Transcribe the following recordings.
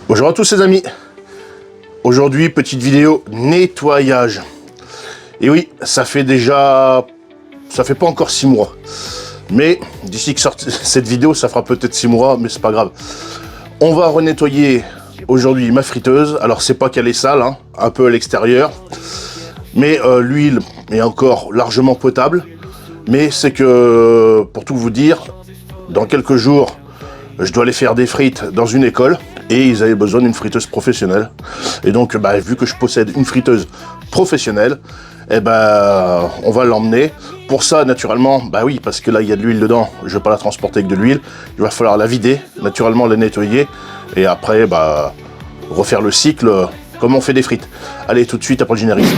Bonjour à tous les amis. Aujourd'hui, petite vidéo nettoyage. Et oui, ça fait pas encore 6 mois. Mais d'ici que sorte cette vidéo, ça fera peut-être 6 mois, mais c'est pas grave. On va renettoyer aujourd'hui ma friteuse. Alors c'est pas qu'elle est sale, hein, un peu à l'extérieur. Mais l'huile est encore largement potable. Mais c'est que, pour tout vous dire, dans quelques jours, je dois aller faire des frites dans une école. Et ils avaient besoin d'une friteuse professionnelle. Et donc, vu que je possède une friteuse professionnelle, on va l'emmener. Pour ça, naturellement, oui, parce que là, il y a de l'huile dedans. Je ne vais pas la transporter avec de l'huile. Il va falloir la vider, naturellement la nettoyer. Et après, refaire le cycle comme on fait des frites. Allez, tout de suite après le générique.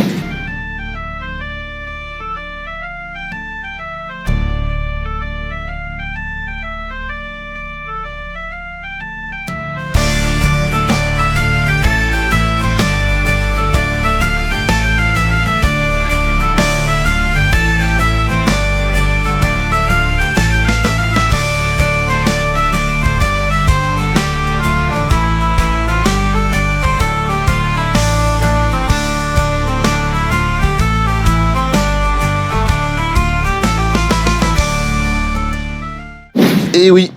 Et oui,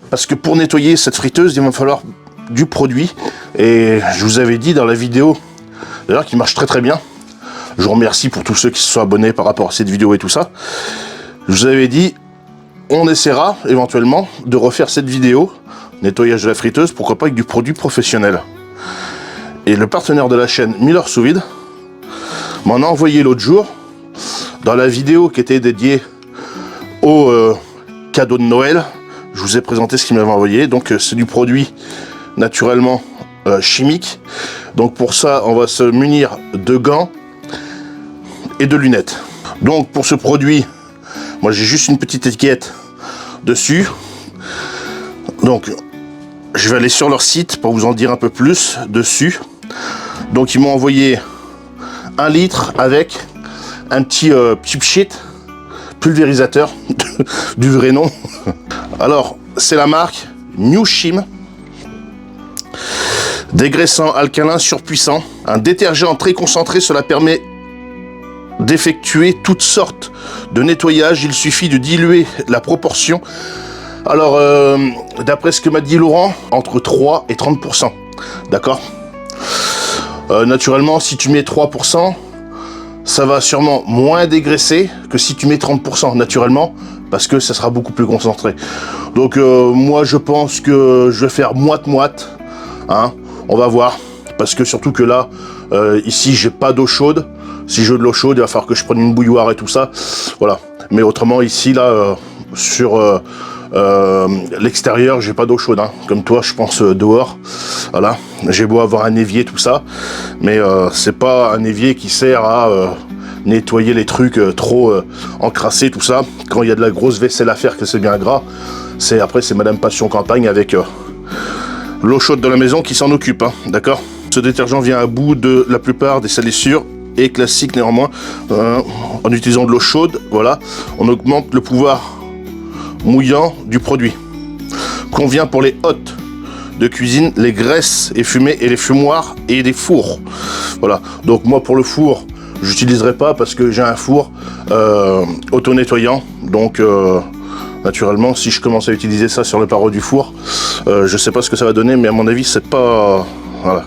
parce que pour nettoyer cette friteuse, il va falloir du produit. Et je vous avais dit dans la vidéo, d'ailleurs, qui marche très très bien. Je vous remercie pour tous ceux qui se sont abonnés par rapport à cette vidéo et tout ça. Je vous avais dit, on essaiera éventuellement de refaire cette vidéo, nettoyage de la friteuse, pourquoi pas avec du produit professionnel. Et le partenaire de la chaîne Miller Sous Vide m'en a envoyé l'autre jour, dans la vidéo qui était dédiée au cadeau de Noël. Je vous ai présenté ce qu'il m'avait envoyé. Donc c'est du produit naturellement chimique. Donc pour ça, on va se munir de gants et de lunettes. Donc pour ce produit, moi j'ai juste une petite étiquette dessus. Donc je vais aller sur leur site pour vous en dire un peu plus dessus. Donc ils m'ont envoyé 1 litre avec un petit sheet pulvérisateur du vrai nom. Alors c'est la marque New Shim, dégraissant alcalin surpuissant, un détergent très concentré. Cela permet d'effectuer toutes sortes de nettoyages. Il suffit de diluer la proportion. Alors d'après ce que m'a dit Laurent, entre 3 et 30%, d'accord. Naturellement, si tu mets 3%, ça va sûrement moins dégraisser que si tu mets 30%, naturellement, parce que ça sera beaucoup plus concentré. Donc moi je pense que je vais faire moite-moite, hein, on va voir, parce que surtout que là, ici j'ai pas d'eau chaude. Si je veux de l'eau chaude, il va falloir que je prenne une bouilloire et tout ça, voilà. Mais autrement ici, là, sur l'extérieur, j'ai pas d'eau chaude, hein. Comme toi, je pense dehors, voilà. J'ai beau avoir un évier, tout ça, mais c'est pas un évier qui sert à nettoyer les trucs trop encrassés, tout ça. Quand il y a de la grosse vaisselle à faire, que c'est bien gras, après c'est Madame Passion Campagne avec l'eau chaude de la maison qui s'en occupe, hein, d'accord. Ce détergent vient à bout de la plupart des salissures et classique néanmoins. En utilisant de l'eau chaude, voilà, on augmente le pouvoir mouillant du produit. Convient pour les hôtes de cuisine, les graisses et fumées et les fumoirs et les fours. Voilà, donc moi pour le four, j'utiliserai pas parce que j'ai un four auto-nettoyant. Donc naturellement, si je commence à utiliser ça sur le paro du four, je sais pas ce que ça va donner, mais à mon avis, c'est pas... Voilà.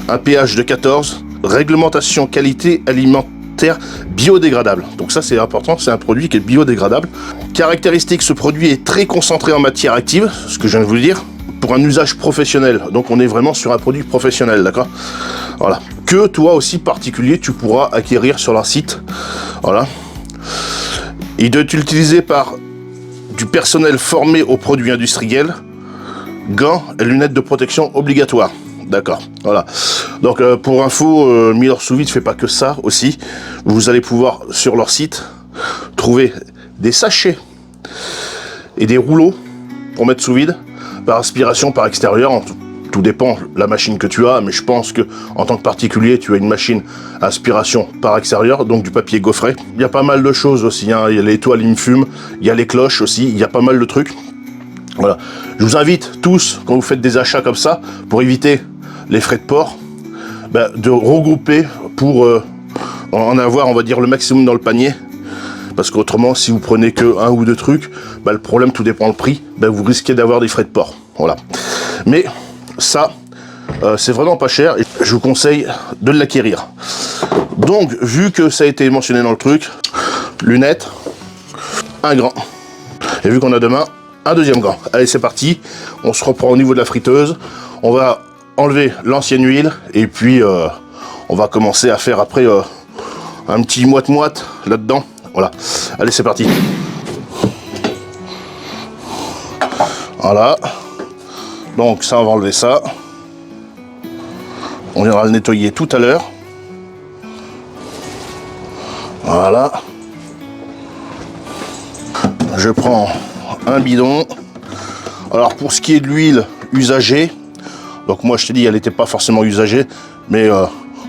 Un pH de 14, réglementation qualité alimentaire biodégradable. Donc ça c'est important, c'est un produit qui est biodégradable. Caractéristique, ce produit est très concentré en matière active, ce que je viens de vous dire, pour un usage professionnel. Donc on est vraiment sur un produit professionnel, d'accord. Voilà. Que toi aussi particulier, tu pourras acquérir sur leur site. Voilà. Il doit être utilisé par du personnel formé aux produits industriels. Gants et lunettes de protection obligatoires. D'accord, voilà. Donc pour info, Miller Sous Vide fait pas que ça aussi. Vous allez pouvoir sur leur site trouver des sachets et des rouleaux pour mettre sous vide par aspiration, par extérieur. Tout dépend de la machine que tu as, mais je pense que en tant que particulier, tu as une machine à aspiration par extérieur, donc du papier gaufré. Il y a pas mal de choses aussi, hein. Il y a les toiles, il me fume, il y a les cloches aussi, il y a pas mal de trucs. Voilà. Je vous invite tous, quand vous faites des achats comme ça, pour éviter les frais de port, de regrouper pour en avoir, on va dire, le maximum dans le panier. Parce qu'autrement, si vous prenez que un ou deux trucs, le problème, tout dépend le prix, vous risquez d'avoir des frais de port. Voilà. Mais ça, c'est vraiment pas cher et je vous conseille de l'acquérir. Donc, vu que ça a été mentionné dans le truc, lunettes, un grand. Et vu qu'on a demain un deuxième grand. Allez, c'est parti. On se reprend au niveau de la friteuse. On va enlever l'ancienne huile et puis on va commencer à faire après un petit moite-moite là-dedans. Voilà. Allez, c'est parti. Voilà. Donc ça, on va enlever ça. On viendra le nettoyer tout à l'heure. Voilà. Je prends un bidon. Alors pour ce qui est de l'huile usagée, donc moi je te dis elle n'était pas forcément usagée, mais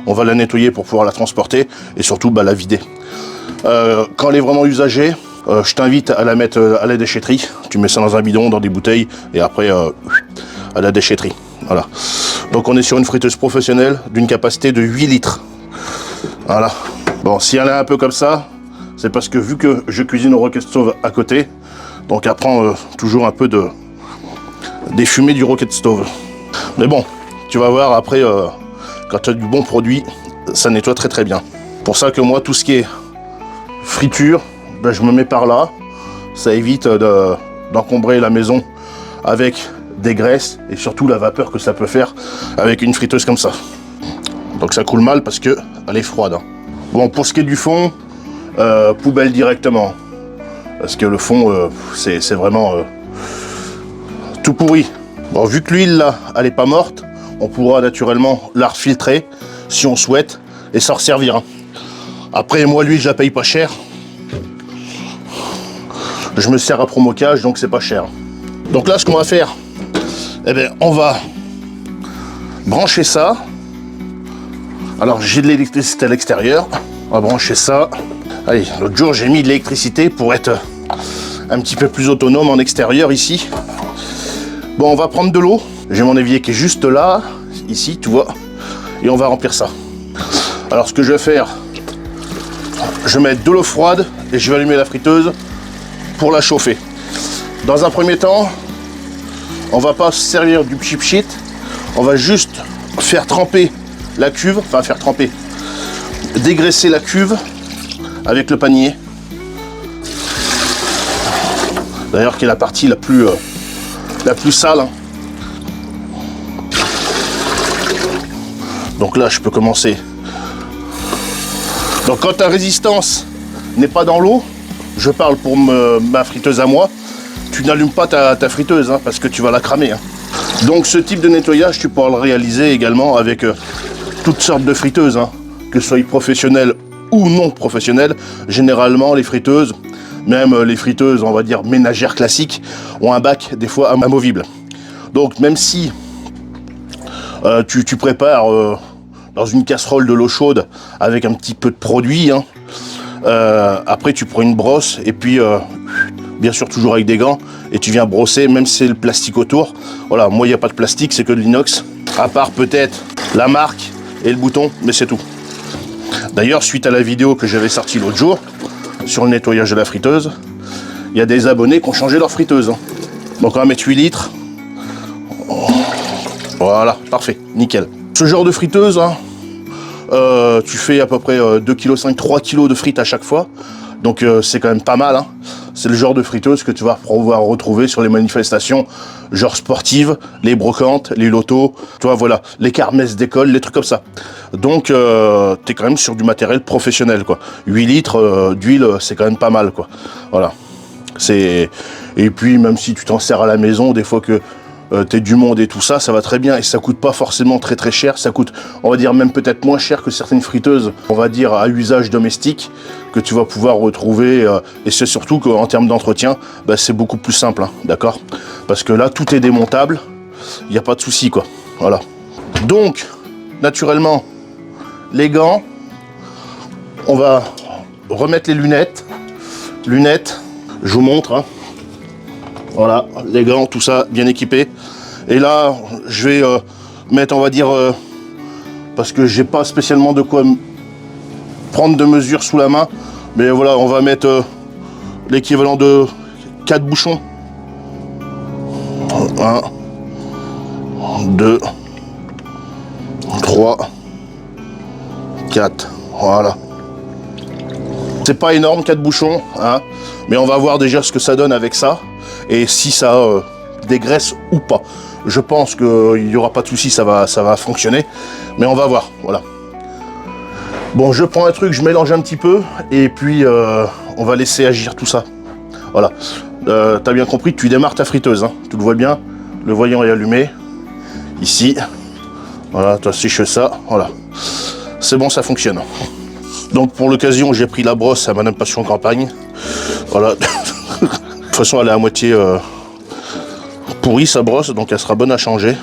on va la nettoyer pour pouvoir la transporter et surtout la vider. Quand elle est vraiment usagée, je t'invite à la mettre à la déchetterie. Tu mets ça dans un bidon, dans des bouteilles et après à la déchetterie. Voilà. Donc on est sur une friteuse professionnelle d'une capacité de 8 litres. Voilà. Bon, si elle est un peu comme ça, c'est parce que vu que je cuisine au rocket stove à côté, donc elle prend toujours un peu des fumées du rocket stove. Mais bon, tu vas voir après, quand tu as du bon produit, ça nettoie très très bien. Pour ça que moi, tout ce qui est friture, je me mets par là. Ça évite d'encombrer la maison avec des graisses et surtout la vapeur que ça peut faire avec une friteuse comme ça. Donc ça coule mal parce que elle est froide. Bon, pour ce qui est du fond, poubelle directement. Parce que le fond, c'est vraiment tout pourri. Bon, vu que l'huile là, elle est pas morte, on pourra naturellement la refiltrer si on souhaite et s'en resservir. Après, moi, l'huile, je la paye pas cher. Je me sers à Promocage, donc c'est pas cher. Donc là, ce qu'on va faire, on va brancher ça. Alors, j'ai de l'électricité à l'extérieur. On va brancher ça. Allez, l'autre jour, j'ai mis de l'électricité pour être un petit peu plus autonome en extérieur ici. Bon, on va prendre de l'eau. J'ai mon évier qui est juste là, ici, tu vois. Et on va remplir ça. Alors, ce que je vais faire, je vais mettre de l'eau froide et je vais allumer la friteuse pour la chauffer. Dans un premier temps, on va pas se servir du cheap sheet. On va juste faire tremper la cuve, enfin faire tremper, dégraisser la cuve avec le panier. D'ailleurs, qui est la partie la plus sale. Donc là, je peux commencer. Donc quand ta résistance n'est pas dans l'eau, je parle pour ma friteuse à moi, tu n'allumes pas ta friteuse parce que tu vas la cramer. Donc ce type de nettoyage, tu pourras le réaliser également avec toutes sortes de friteuses, que ce soit professionnelles ou non professionnelles. Généralement, les friteuses, même les friteuses, on va dire ménagères classiques, ont un bac des fois amovible. Donc même si tu prépares dans une casserole de l'eau chaude avec un petit peu de produit, après tu prends une brosse et puis bien sûr toujours avec des gants et tu viens brosser, même si c'est le plastique autour. Voilà, moi il n'y a pas de plastique, c'est que de l'inox, à part peut-être la marque et le bouton, mais c'est tout. D'ailleurs, suite à la vidéo que j'avais sortie l'autre jour sur le nettoyage de la friteuse, il y a des abonnés qui ont changé leur friteuse. Donc on va mettre 8 litres. Voilà, parfait, nickel. Ce genre de friteuse, tu fais à peu près 2,5 kg, 3 kg de frites à chaque fois. Donc c'est quand même pas mal. C'est le genre de friteuse que tu vas pouvoir retrouver sur les manifestations genre sportives, les brocantes, les lotos, tu vois, voilà, les kermesses d'école, les trucs comme ça. Donc t'es quand même sur du matériel professionnel, quoi. 8 litres d'huile, c'est quand même pas mal, quoi. Voilà. Et puis même si tu t'en sers à la maison, des fois que t'es du monde et tout ça, ça va très bien et ça coûte pas forcément très très cher. Ça coûte, on va dire, même peut-être moins cher que certaines friteuses, on va dire, à usage domestique, que tu vas pouvoir retrouver. Et c'est surtout qu'en termes d'entretien, c'est beaucoup plus simple, d'accord? Parce que là, tout est démontable, il n'y a pas de souci, quoi. Voilà. Donc, naturellement, les gants, on va remettre les lunettes. Lunettes, je vous montre, Voilà, les gants, tout ça, bien équipé. Et là, je vais mettre, on va dire, parce que j'ai pas spécialement de quoi prendre de mesures sous la main. Mais voilà, on va mettre l'équivalent de 4 bouchons. 1, 2, 3, 4. Voilà. C'est pas énorme, 4 bouchons, hein, mais on va voir déjà ce que ça donne avec ça. Et si ça dégraisse ou pas. Je pense qu'il n'y aura pas de souci, ça va fonctionner. Mais on va voir, voilà. Bon, je prends un truc, je mélange un petit peu. Et puis, on va laisser agir tout ça. Voilà. T'as bien compris, tu démarres ta friteuse. Hein. Tu le vois bien, le voyant est allumé. Ici. Voilà, tu sèches ça. Voilà. C'est bon, ça fonctionne. Donc, pour l'occasion, j'ai pris la brosse à Madame Passion Campagne. Voilà. De toute façon, elle est à moitié pourrie, sa brosse, donc elle sera bonne à changer.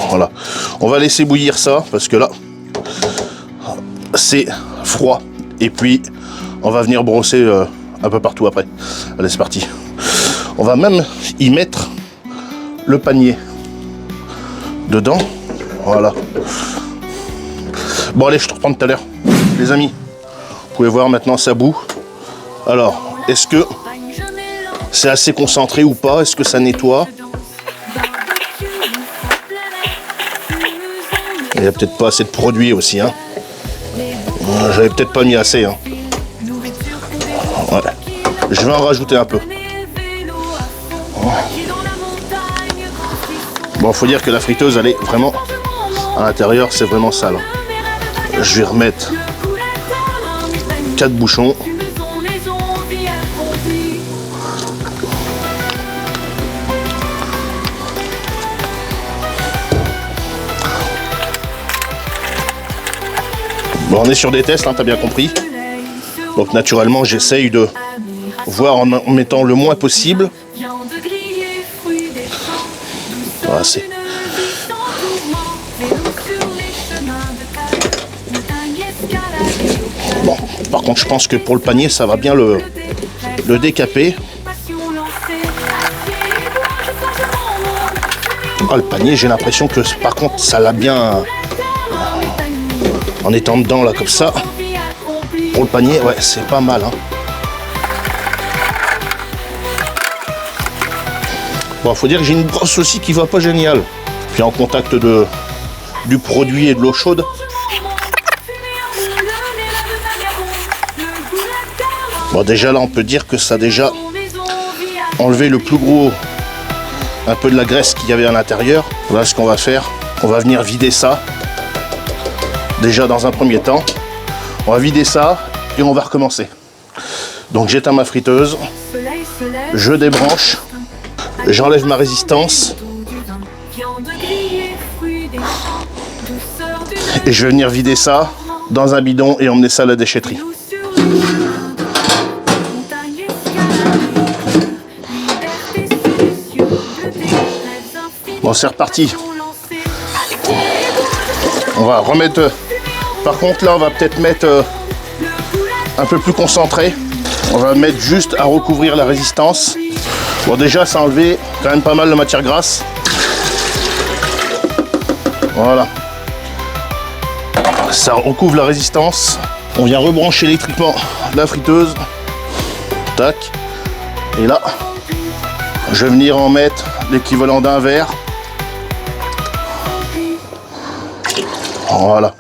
Voilà. On va laisser bouillir ça, parce que là, c'est froid. Et puis, on va venir brosser un peu partout après. Allez, c'est parti. On va même y mettre le panier dedans. Voilà. Bon, allez, je te reprends tout à l'heure. Les amis, vous pouvez voir maintenant, ça bout. Alors, est-ce que c'est assez concentré ou pas? Est-ce que ça nettoie? Il n'y a peut-être pas assez de produit aussi. Hein. J'avais peut-être pas mis assez. Hein. Ouais. Je vais en rajouter un peu. Bon, faut dire que la friteuse, elle est vraiment... À l'intérieur, c'est vraiment sale. Je vais remettre 4 bouchons. Bon, on est sur des tests, hein, t'as bien compris. Donc naturellement, j'essaye de voir en mettant le moins possible. Voilà, c'est... Bon, par contre, je pense que pour le panier, ça va bien le décaper. Ah, le panier, j'ai l'impression que par contre, ça l'a bien... En étant dedans, là, comme ça. Pour le panier, ouais, c'est pas mal. Hein. Bon, faut dire que j'ai une brosse aussi qui va pas génial. Puis en contact du produit et de l'eau chaude. Bon, déjà là, on peut dire que ça a déjà enlevé le plus gros, un peu de la graisse qu'il y avait à l'intérieur. Voilà ce qu'on va faire. On va venir vider ça. Déjà dans un premier temps. On va vider ça et on va recommencer. Donc j'éteins ma friteuse. Je débranche. J'enlève ma résistance. Et je vais venir vider ça dans un bidon et emmener ça à la déchetterie. Bon, c'est reparti. On va remettre... Par contre, là, on va peut-être mettre un peu plus concentré. On va mettre juste à recouvrir la résistance. Bon, déjà, ça a enlevé quand même pas mal de matière grasse. Voilà. Ça recouvre la résistance. On vient rebrancher électriquement la friteuse. Tac. Et là, je vais venir en mettre l'équivalent d'un verre. Voilà.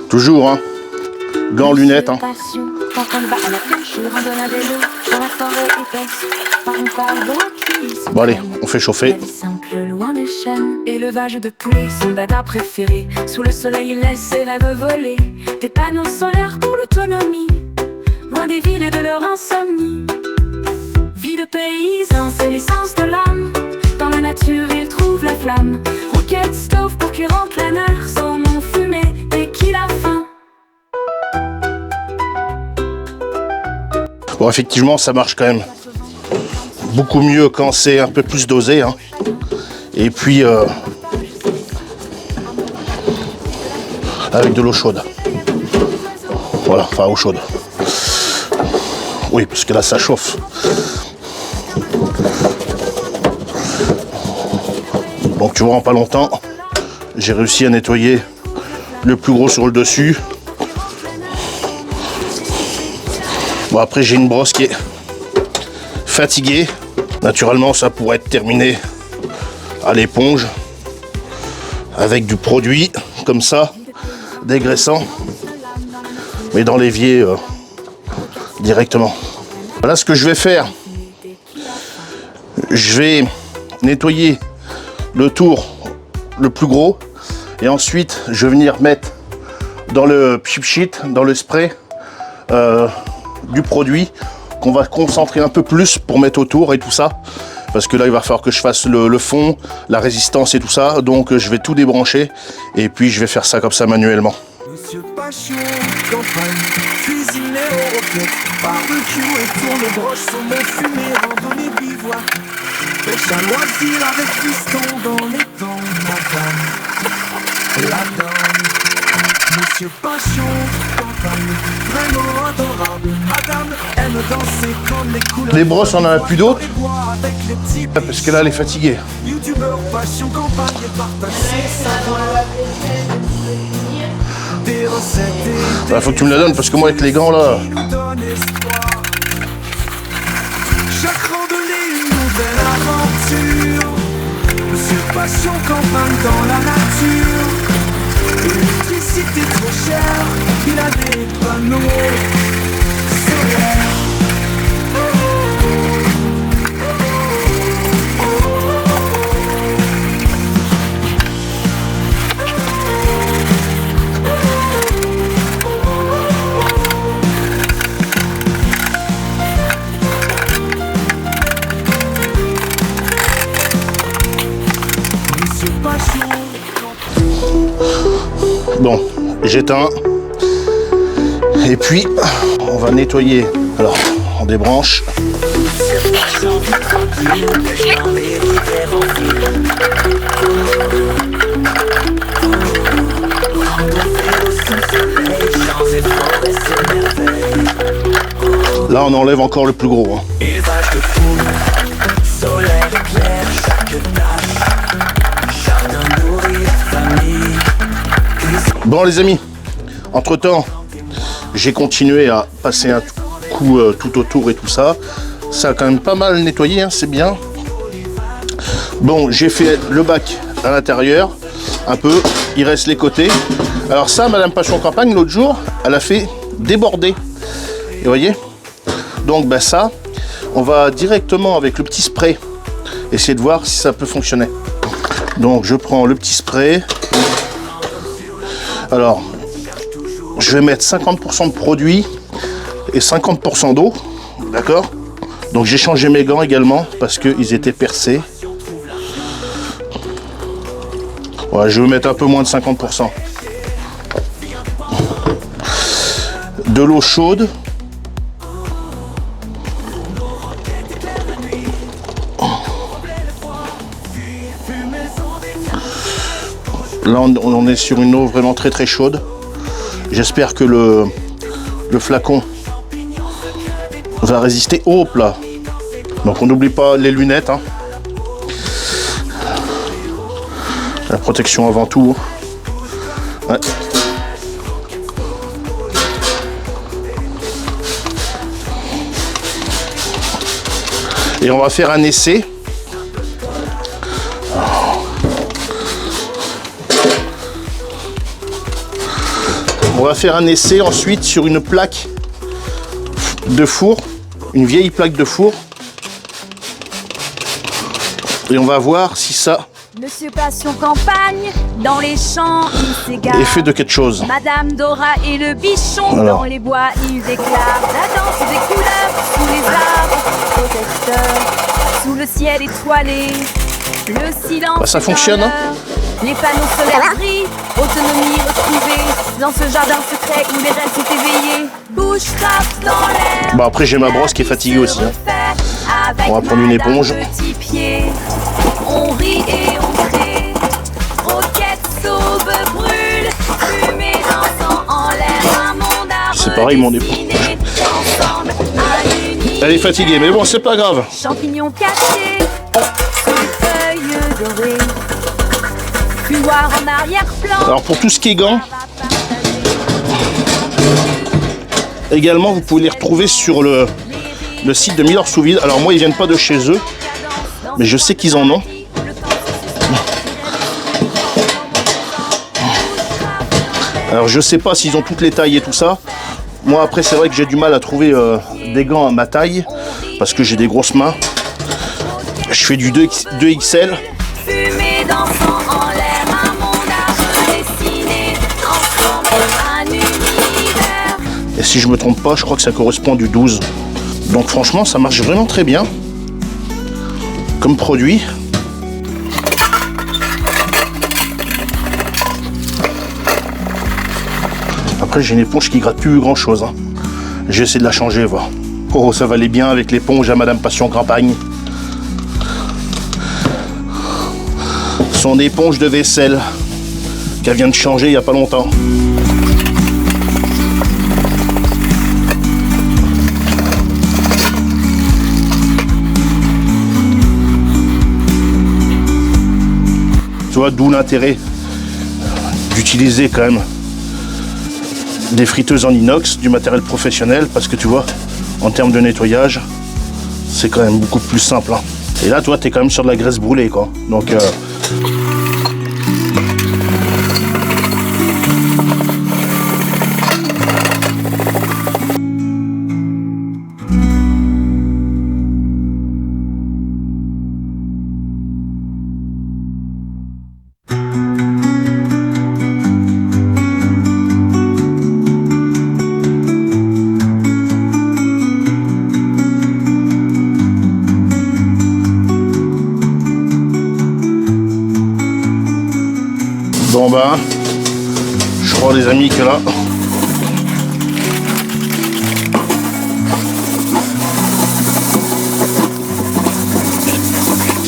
Toujours, hein. Gants, lunettes, hein. Bon allez, on fait chauffer. Élevage de poulets, son dada préféré. Sous le soleil, il laisse ses rêves voler. Des panneaux solaires pour l'autonomie. Loin des villes et de leur insomnie. Vie de paysan, c'est l'essence de l'âme. Dans la nature, il trouve la flamme. Roquette, stove pour cuire en plein air. Saumon fumé dès qu'il a faim. Bon, effectivement, ça marche quand même beaucoup mieux quand c'est un peu plus dosé. Hein. Et puis, avec de l'eau chaude. Voilà, enfin eau chaude. Oui, parce que là ça chauffe. Donc tu vois, en pas longtemps, j'ai réussi à nettoyer le plus gros sur le dessus. Bon, après j'ai une brosse qui est fatiguée. Naturellement, ça pourrait être terminé à l'éponge avec du produit comme ça, dégraissant, mais dans l'évier directement. Voilà ce que je vais faire. Je vais nettoyer le tour le plus gros et ensuite je vais venir mettre dans le chip sheet, dans le spray du produit qu'on va concentrer un peu plus pour mettre autour et tout ça, parce que là il va falloir que je fasse le fond, la résistance et tout ça, donc je vais tout débrancher et puis je vais faire ça comme ça manuellement. Monsieur Passion, campagne, cuisiner au roquette, barbecue et tourne-broche, saumon fumé, randonnée bivouac, pêche à loisir avec piston dans les dents, madame, la donne. Monsieur Passion, campagne, vraiment adorable, madame aime danser comme les couleurs. Les brosses, on en a plus d'autres, parce que là elle est fatiguée. YouTubeur Passion, campagne et partager sa voix. Des recettes et Faut que tu me la donnes parce que moi avec les gants là. nous donne espoir. Chaque randonnée une nouvelle aventure. Monsieur Passion, campagne dans la nature. L'électricité trop chère, il a des panneaux solaires. Monsieur Passion. Bon, j'éteins. Et puis, on va nettoyer. Alors, on débranche. Là, on enlève encore le plus gros. Hein. Bon les amis, entre temps, j'ai continué à passer un coup tout autour et tout ça. Ça a quand même pas mal nettoyé, hein, c'est bien. Bon, j'ai fait le bac à l'intérieur, un peu, il reste les côtés. Alors ça, Madame Passion Campagne, l'autre jour, elle a fait déborder. Et vous voyez? Donc ben ça, on va directement avec le petit spray, essayer de voir si ça peut fonctionner. Donc je prends le petit spray. Alors, je vais mettre 50% de produit et 50% d'eau, d'accord? Donc j'ai changé mes gants également parce qu'ils étaient percés. Voilà, je vais mettre un peu moins de 50%. De l'eau chaude. Là, on est sur une eau vraiment très très chaude. J'espère que le flacon va résister. Hop là. Donc on n'oublie pas les lunettes. Hein. La protection avant tout. Ouais. Et on va faire un essai. On va faire un essai ensuite sur une plaque de four, une vieille plaque de four. Et on va voir si ça Monsieur Passion Campagne, dans les champs, il s'égare. est fait de quelque chose. Madame Dora et le bichon, Alors. dans les bois, ils déclarent la danse des couleurs, sous les arbres, protecteurs, sous le ciel étoilé, le silence. Bah, ça est fonctionne, dans hein. l'heure. Les panneaux solaires brillent, autonomie retrouvée, dans ce jardin secret où les rêves sont éveillés. Bouche tape dans l'air. Bah après j'ai ma brosse qui est fatiguée aussi. Hein. On va prendre une éponge. On rit et on crée. Roquette, sauve, brûle, fumée c'est pareil, mon éponge. Elle est fatiguée, mais bon, c'est pas grave. Champignons cachés sous les feuilles dorées. Couloir en arrière-plan. Alors pour tout ce qui est gants, également vous pouvez les retrouver sur le site de Milor Sous Vide. Alors moi ils viennent pas de chez eux, mais je sais qu'ils en ont. Alors je sais pas s'ils ont toutes les tailles et tout ça. Moi après c'est vrai que j'ai du mal à trouver des gants à ma taille parce que j'ai des grosses mains. Je fais du 2XL. Fumée dansant en l'air, un monde à redessiner, ensemble un univers. Et si je me trompe pas, je crois que ça correspond du 12. Donc franchement ça marche vraiment très bien comme produit. Après j'ai une éponge qui gratte plus grand chose. Hein. J'ai essayé de la changer, voir. Oh ça valait bien avec l'éponge à Madame Passion Campagne. Son éponge de vaisselle qu'elle vient de changer il n'y a pas longtemps. Tu vois, d'où l'intérêt d'utiliser quand même des friteuses en inox, du matériel professionnel, parce que tu vois, en termes de nettoyage, c'est quand même beaucoup plus simple. Hein. Et là, toi, tu es quand même sur de la graisse brûlée, quoi. Donc, bon ben, je crois les amis que là,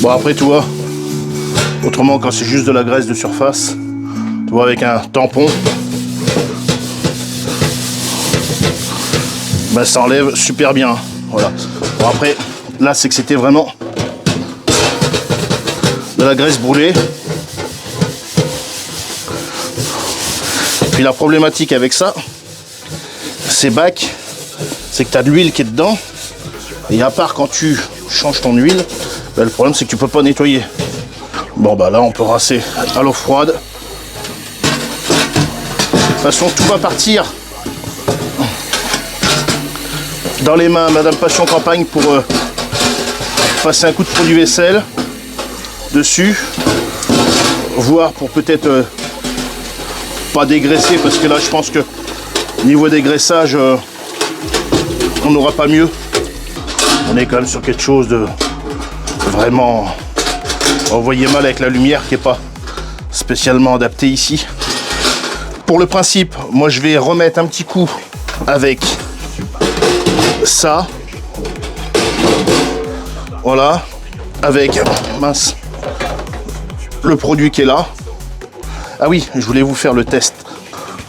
bon après tu vois, autrement quand c'est juste de la graisse de surface, tu vois avec un tampon, ben ça enlève super bien, voilà. Bon après, là c'est que c'était vraiment de la graisse brûlée. Puis la problématique avec ça, ces bacs, c'est que tu as de l'huile qui est dedans. Et à part quand tu changes ton huile, ben le problème c'est que tu peux pas nettoyer. Bon bah là on peut rincer à l'eau froide. De toute façon tout va partir dans les mains à Madame Passion Campagne pour passer un coup de produit vaisselle dessus. Voire pour peut-être... pas dégraisser parce que là je pense que niveau dégraissage on n'aura pas mieux. On est quand même sur quelque chose de vraiment, vous voyez mal avec la lumière qui est pas spécialement adaptée ici. Pour le principe, moi je vais remettre un petit coup avec ça, voilà, avec mince le produit qui est là. Ah oui, je voulais vous faire le test.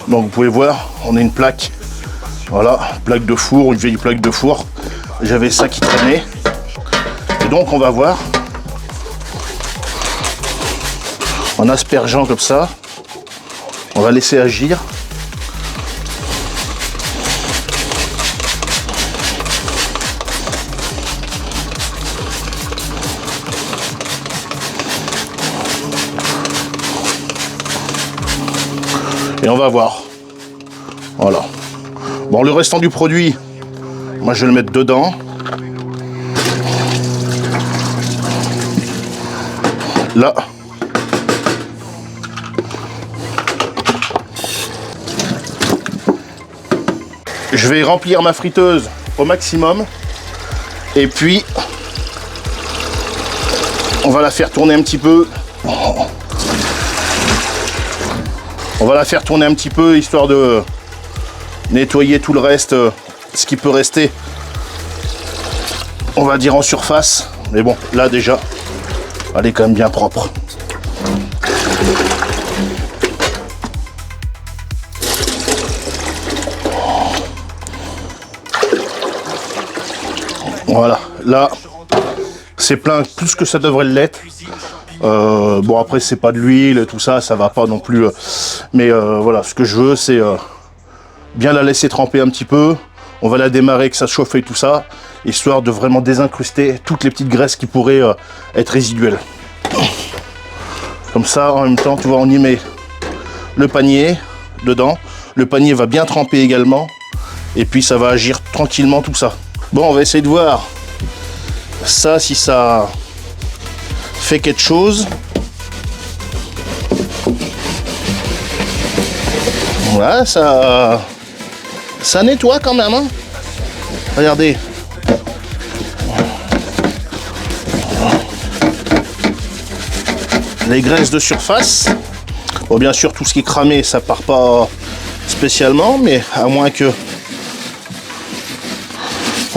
Donc vous pouvez voir, on a une plaque. Voilà, plaque de four, une vieille plaque de four. J'avais ça qui traînait. Et donc on va voir. En aspergeant comme ça. On va laisser agir. Et on va voir. Voilà. Bon, le restant du produit, moi je vais le mettre dedans. Là. Je vais remplir ma friteuse au maximum. Et puis, on va la faire tourner un petit peu. On va la faire tourner un petit peu, histoire de nettoyer tout le reste, ce qui peut rester, on va dire en surface. Mais bon, là déjà, elle est quand même bien propre. Voilà, là, c'est plein plus que ça devrait l'être. Bon, après, c'est pas de l'huile, tout ça, ça va pas non plus. Mais voilà, ce que je veux, c'est bien la laisser tremper un petit peu. On va la démarrer, que ça chauffe et tout ça, histoire de vraiment désincruster toutes les petites graisses qui pourraient être résiduelles. Comme ça, en même temps, tu vois, on y met le panier dedans. Le panier va bien tremper également. Et puis, ça va agir tranquillement, tout ça. Bon, on va essayer de voir ça, si ça fait quelque chose. Voilà, ça nettoie quand même, hein. Regardez. Les graisses de surface. Bon, bien sûr, tout ce qui est cramé, ça part pas spécialement, mais à moins que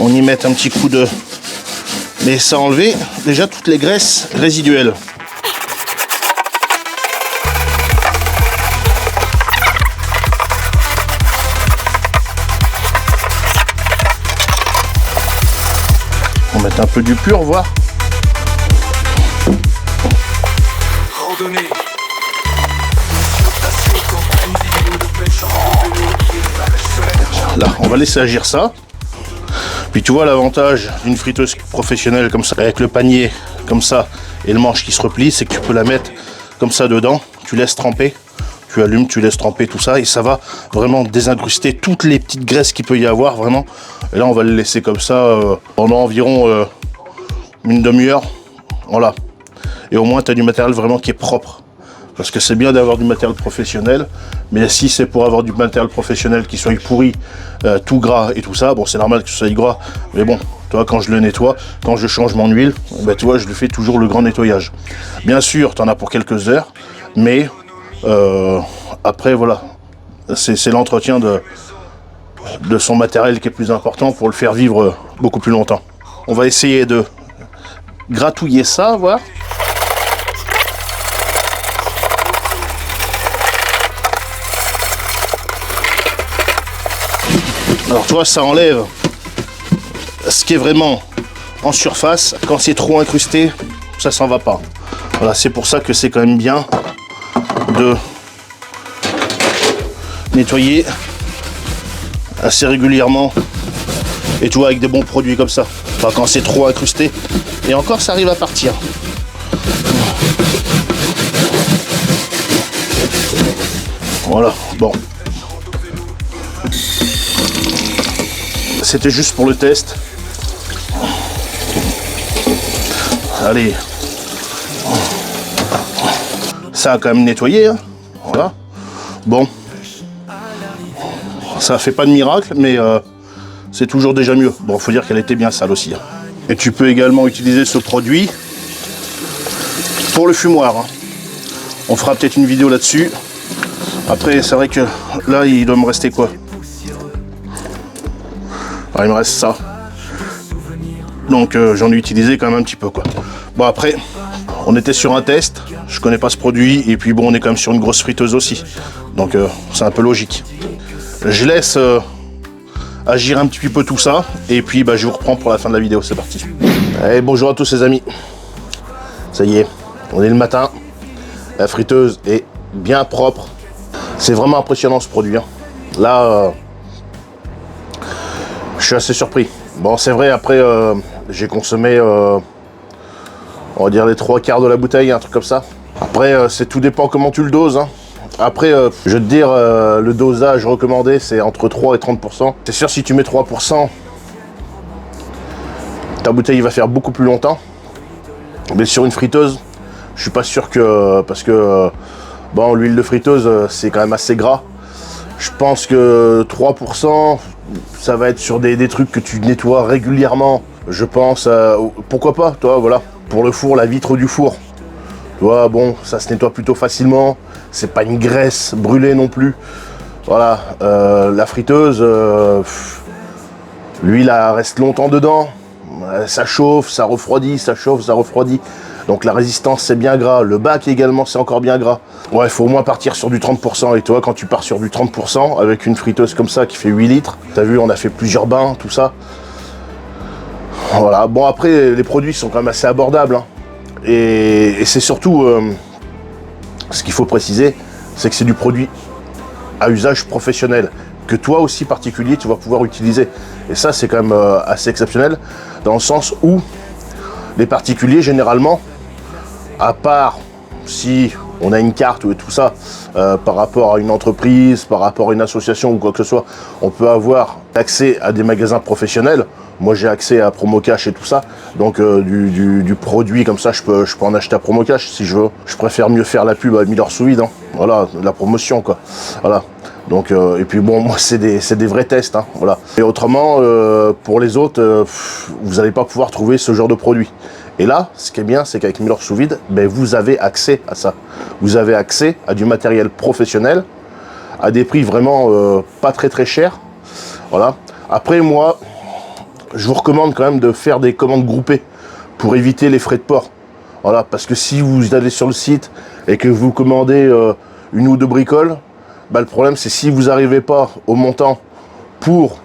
on y mette un petit coup de... Mais ça a enlevé déjà toutes les graisses résiduelles. On va mettre un peu du pur, voir. Là, on va laisser agir ça. Puis tu vois l'avantage d'une friteuse professionnelle comme ça, avec le panier comme ça et le manche qui se replie, c'est que tu peux la mettre comme ça dedans, tu laisses tremper, tu allumes, tu laisses tremper tout ça et ça va vraiment désincruster toutes les petites graisses qu'il peut y avoir vraiment. Et là on va le laisser comme ça pendant environ une demi-heure, voilà. Et au moins tu as du matériel vraiment qui est propre. Parce que c'est bien d'avoir du matériel professionnel, mais si c'est pour avoir du matériel professionnel qui soit pourri, tout gras et tout ça, bon c'est normal que ce soit gras, mais bon, toi quand je le nettoie, quand je change mon huile, ben, tu vois, je lui fais toujours le grand nettoyage. Bien sûr, tu en as pour quelques heures, mais après voilà, c'est l'entretien de son matériel qui est plus important pour le faire vivre beaucoup plus longtemps. On va essayer de gratouiller ça, voir. Alors tu vois, ça enlève ce qui est vraiment en surface. Quand c'est trop incrusté, ça s'en va pas. Voilà, c'est pour ça que c'est quand même bien de nettoyer assez régulièrement. Et tu vois, avec des bons produits comme ça. Pas quand c'est trop incrusté. Et encore, ça arrive à partir. Voilà, bon. C'était juste pour le test. Allez. Ça a quand même nettoyé, hein. Voilà. Bon. Ça fait pas de miracle, mais c'est toujours déjà mieux. Bon, faut dire qu'elle était bien sale aussi, hein. Et tu peux également utiliser ce produit pour le fumoir, hein. On fera peut-être une vidéo là-dessus. Après, c'est vrai que là, il doit me rester quoi? Alors, il me reste ça. Donc j'en ai utilisé quand même un petit peu, quoi. Bon, après, on était sur un test. Je connais pas ce produit. Et puis bon, on est quand même sur une grosse friteuse aussi. Donc c'est un peu logique. Je laisse agir un petit peu tout ça. Et puis bah, je vous reprends pour la fin de la vidéo. C'est parti. Allez, bonjour à tous les amis. Ça y est, on est le matin. La friteuse est bien propre. C'est vraiment impressionnant ce produit, hein. Là... je suis assez surpris. Bon, c'est vrai, après, j'ai consommé, on va dire, les 3/4 de la bouteille, un truc comme ça. Après, c'est tout dépend comment tu le doses, hein. Après, je vais te dire, le dosage recommandé, c'est entre 3 et 30%. C'est sûr, si tu mets 3%, ta bouteille va faire beaucoup plus longtemps. Mais sur une friteuse, je suis pas sûr que... parce que, bon, l'huile de friteuse, c'est quand même assez gras. Je pense que 3%... ça va être sur des trucs que tu nettoies régulièrement. Je pense, pourquoi pas, toi, voilà. Pour le four, la vitre du four. Tu vois, bon, ça se nettoie plutôt facilement. C'est pas une graisse brûlée non plus. Voilà, la friteuse, l'huile reste longtemps dedans. Ça chauffe, ça refroidit, ça chauffe, ça refroidit. Donc la résistance, c'est bien gras. Le bac également, c'est encore bien gras. Ouais, il faut au moins partir sur du 30%. Et toi, quand tu pars sur du 30%, avec une friteuse comme ça qui fait 8 litres, t'as vu, on a fait plusieurs bains, tout ça. Voilà, bon après les produits sont quand même assez abordables, hein. Et c'est surtout, ce qu'il faut préciser, c'est que c'est du produit à usage professionnel, que toi aussi particulier tu vas pouvoir utiliser. Et ça c'est quand même assez exceptionnel, dans le sens où les particuliers généralement, à part si on a une carte ou tout ça, par rapport à une entreprise, par rapport à une association ou quoi que ce soit, on peut avoir accès à des magasins professionnels. Moi j'ai accès à Promocash et tout ça, donc du produit comme ça je peux en acheter à Promocash si je veux. Je préfère mieux faire la pub à Miller Sous Vide, hein. Voilà, la promotion quoi. Voilà. Donc et puis bon, moi c'est des vrais tests, hein. Voilà. Et autrement, pour les autres, vous n'allez pas pouvoir trouver ce genre de produit. Et là, ce qui est bien, c'est qu'avec Miller Sous Vide, ben, vous avez accès à ça. Vous avez accès à du matériel professionnel, à des prix vraiment pas très chers. Voilà. Après moi, je vous recommande quand même de faire des commandes groupées pour éviter les frais de port. Voilà, parce que si vous allez sur le site et que vous commandez une ou deux bricoles, bah, le problème c'est si vous n'arrivez pas au montant pour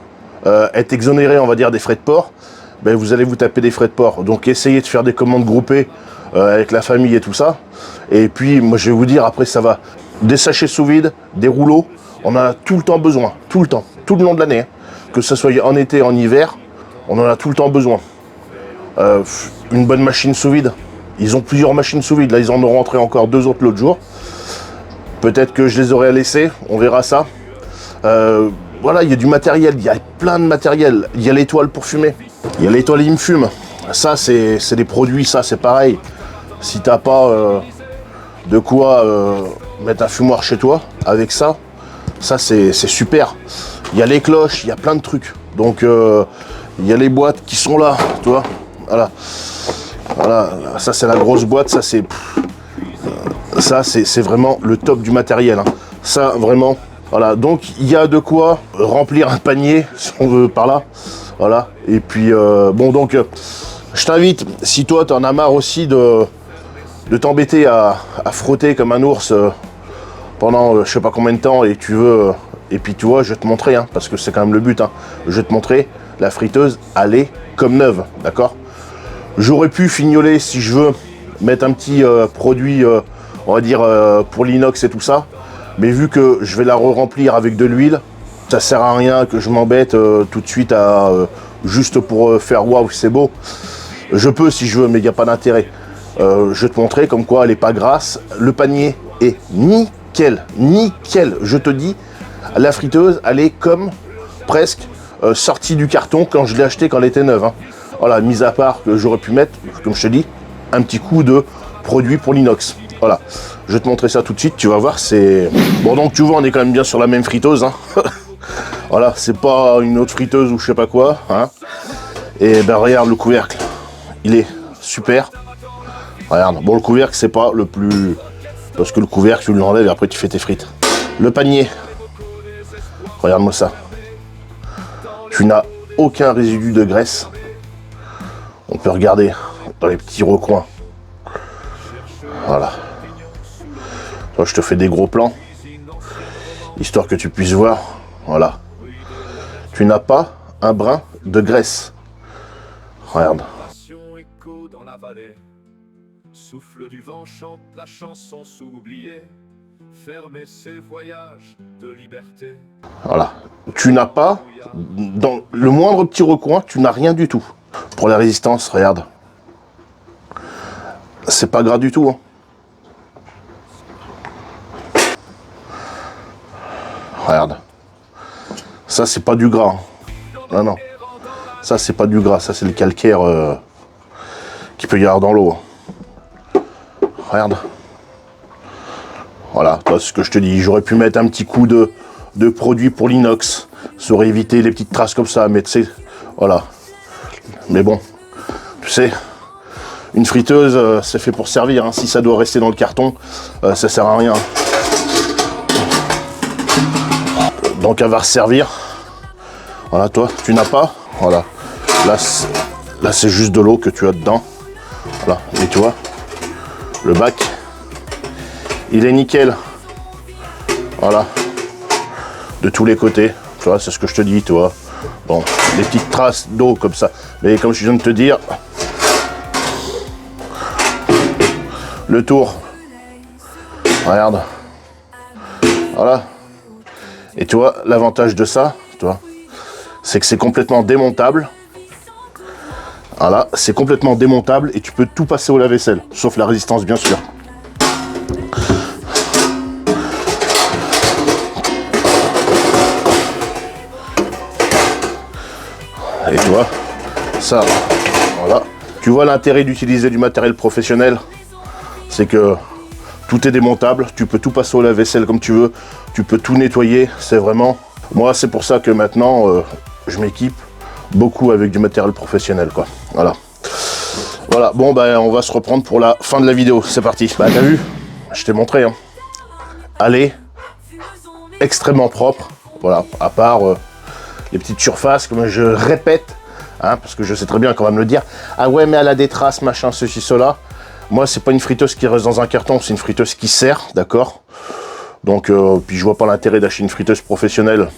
être exonéré, on va dire, des frais de port, bah, vous allez vous taper des frais de port. Donc essayez de faire des commandes groupées avec la famille et tout ça. Et puis moi je vais vous dire, après ça va, des sachets sous vide, des rouleaux, on en a tout le temps besoin, tout le temps, tout le long de l'année, hein. Que ce soit en été, en hiver, on en a tout le temps besoin. Une bonne machine sous vide. Ils ont plusieurs machines sous vide. Là, ils en ont rentré encore 2 autres l'autre jour. Peut-être que je les aurais laissés. On verra ça. Voilà, il y a du matériel. Il y a plein de matériel. Il y a l'étoile pour fumer. Il y a l'étoile Il Me Fume. Ça, c'est des produits. Ça, c'est pareil. Si t'as pas de quoi mettre un fumoir chez toi, avec ça, c'est super. Il y a les cloches. Il y a plein de trucs. Donc... il y a les boîtes qui sont là, tu vois. Voilà. Voilà, ça c'est la grosse boîte, ça c'est vraiment le top du matériel, hein. Ça vraiment, voilà. Donc il y a de quoi remplir un panier, si on veut par là. Voilà. Et puis bon, donc je t'invite, si toi t'en as marre aussi de t'embêter à frotter comme un ours pendant je sais pas combien de temps, et tu veux, et puis tu vois, je vais te montrer, hein, parce que c'est quand même le but, hein. Je vais te montrer. La friteuse, elle est comme neuve, d'accord? J'aurais pu fignoler, si je veux, mettre un petit produit, on va dire, pour l'inox et tout ça. Mais vu que je vais la re-remplir avec de l'huile, ça sert à rien que je m'embête tout de suite à juste pour faire waouh, c'est beau. Je peux si je veux, mais il n'y a pas d'intérêt. Je vais te montrer comme quoi elle n'est pas grasse. Le panier est nickel, nickel. Je te dis, la friteuse, elle est comme presque sortie du carton quand je l'ai acheté quand elle était neuve, hein. Voilà, mis à part que j'aurais pu mettre, comme je te dis, un petit coup de produit pour l'inox. Voilà, je vais te montrer ça tout de suite, tu vas voir, c'est... Bon, donc tu vois, on est quand même bien sur la même friteuse, hein. Voilà, c'est pas une autre friteuse ou je sais pas quoi, hein. Et ben regarde le couvercle, il est super. Regarde, bon, le couvercle c'est pas le plus... Parce que le couvercle tu l'enlèves et après tu fais tes frites. Le panier, regarde-moi ça. Tu n'as aucun résidu de graisse. On peut regarder dans les petits recoins. Voilà. Là, je te fais des gros plans, histoire que tu puisses voir. Voilà. Tu n'as pas un brin de graisse. Regarde. Souffle du vent chante la chanson s'oublier. Fermer ses voyages de liberté. Voilà. Tu n'as pas, dans le moindre petit recoin, tu n'as rien du tout. Pour la résistance, regarde. C'est pas gras du tout, hein. Regarde. Ça, c'est pas du gras, hein. Non, non. Ça, c'est pas du gras. Ça, c'est le calcaire qu'il peut y avoir dans l'eau, hein. Regarde. Voilà, c'est ce que je te dis. J'aurais pu mettre un petit coup de produit pour l'inox. Ça aurait évité les petites traces comme ça. Mais tu sais, voilà. Mais bon, tu sais, une friteuse, c'est fait pour servir, hein. Si ça doit rester dans le carton, ça sert à rien. Donc elle va resservir. Voilà, toi, tu n'as pas. Voilà. Là, c'est juste de l'eau que tu as dedans. Voilà. Et tu vois, le bac, il est nickel. Voilà. De tous les côtés. Tu vois, c'est ce que je te dis, tu vois. Bon, les petites traces d'eau comme ça. Mais comme je viens de te dire, le tour, regarde, voilà. Et tu vois, l'avantage de ça, tu vois, c'est que c'est complètement démontable. Voilà, c'est complètement démontable et tu peux tout passer au lave-vaisselle, sauf la résistance bien sûr. Et tu vois, ça, voilà. Tu vois l'intérêt d'utiliser du matériel professionnel, c'est que tout est démontable, tu peux tout passer au lave-vaisselle comme tu veux, tu peux tout nettoyer, c'est vraiment... Moi, c'est pour ça que maintenant, je m'équipe beaucoup avec du matériel professionnel, quoi. Voilà. Voilà, bon, ben, on va se reprendre pour la fin de la vidéo, c'est parti. Bah, t'as vu, je t'ai montré, hein. Allez, extrêmement propre, voilà, à part... les petites surfaces, comme je répète, hein, parce que je sais très bien qu'on va me le dire. Ah ouais, mais elle a des traces, machin, ceci, cela. Moi, c'est pas une friteuse qui reste dans un carton, c'est une friteuse qui sert, d'accord. Donc, puis je vois pas l'intérêt d'acheter une friteuse professionnelle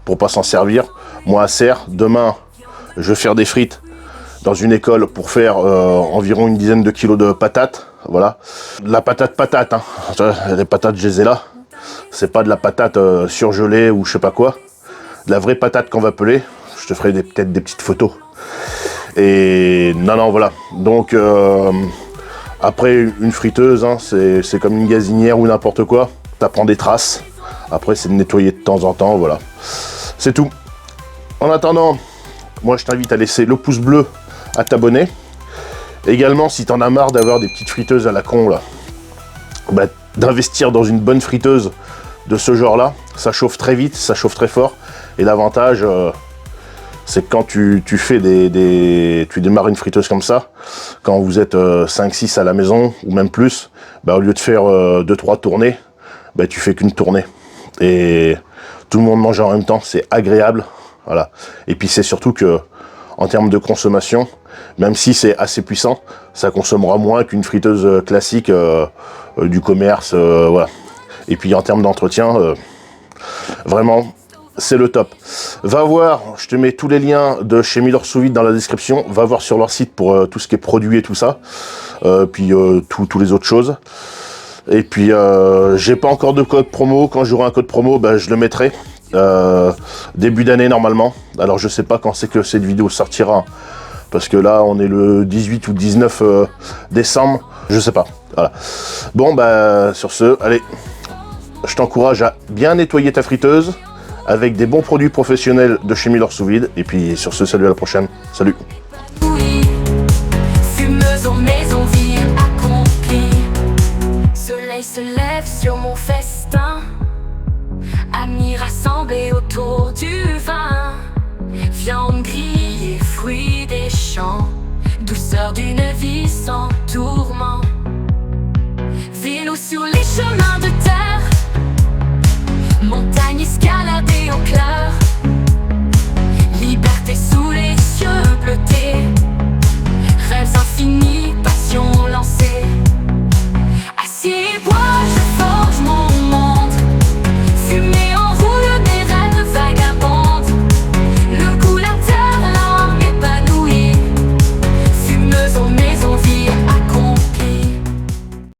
pour pas s'en servir. Moi, elle sert. Demain, je vais faire des frites dans une école pour faire environ une dizaine de kilos de patates. Voilà. La patate, hein. Les patates, je les ai là. C'est pas de la patate surgelée ou je sais pas quoi. De la vraie patate qu'on va peler. Je te ferai peut-être des petites photos. Et non, voilà. Donc, après, une friteuse, hein, c'est comme une gazinière ou n'importe quoi. T'apprends des traces. Après, c'est de nettoyer de temps en temps, voilà. C'est tout. En attendant, moi, je t'invite à laisser le pouce bleu, à t'abonner. Également, si t'en as marre d'avoir des petites friteuses à la con, là, bah, d'investir dans une bonne friteuse de ce genre-là. Ça chauffe très vite, ça chauffe très fort. Et l'avantage, c'est que quand tu démarres une friteuse comme ça, quand vous êtes 5-6 à la maison, ou même plus, bah, au lieu de faire 2-3 tournées, bah, tu fais qu'une tournée. Et tout le monde mange en même temps, c'est agréable. Voilà. Et puis c'est surtout que, en termes de consommation, même si c'est assez puissant, ça consommera moins qu'une friteuse classique du commerce. Voilà. Et puis en termes d'entretien, vraiment, c'est le top. Va voir, je te mets tous les liens de chez Miller Sous Vide dans la description. Va voir sur leur site pour tout ce qui est produit et tout ça. Puis tous les autres choses. Et puis, j'ai pas encore de code promo. Quand j'aurai un code promo, ben, je le mettrai. Début d'année normalement. Alors je sais pas quand c'est que cette vidéo sortira. Parce que là, on est le 18 ou 19 décembre. Je sais pas. Voilà. Bon, bah, sur ce, allez. Je t'encourage à bien nettoyer ta friteuse avec des bons produits professionnels de chez Miller Sous Vide. Et puis sur ce, salut, à la prochaine. Salut. Oui, fumeuse aux maisons, vie accomplie. Soleil se lève sur mon festin. Amis rassemblés autour du vin. Viande grillée, fruits des champs. Douceur d'une vie sans tourment. Vélo sur les chemins.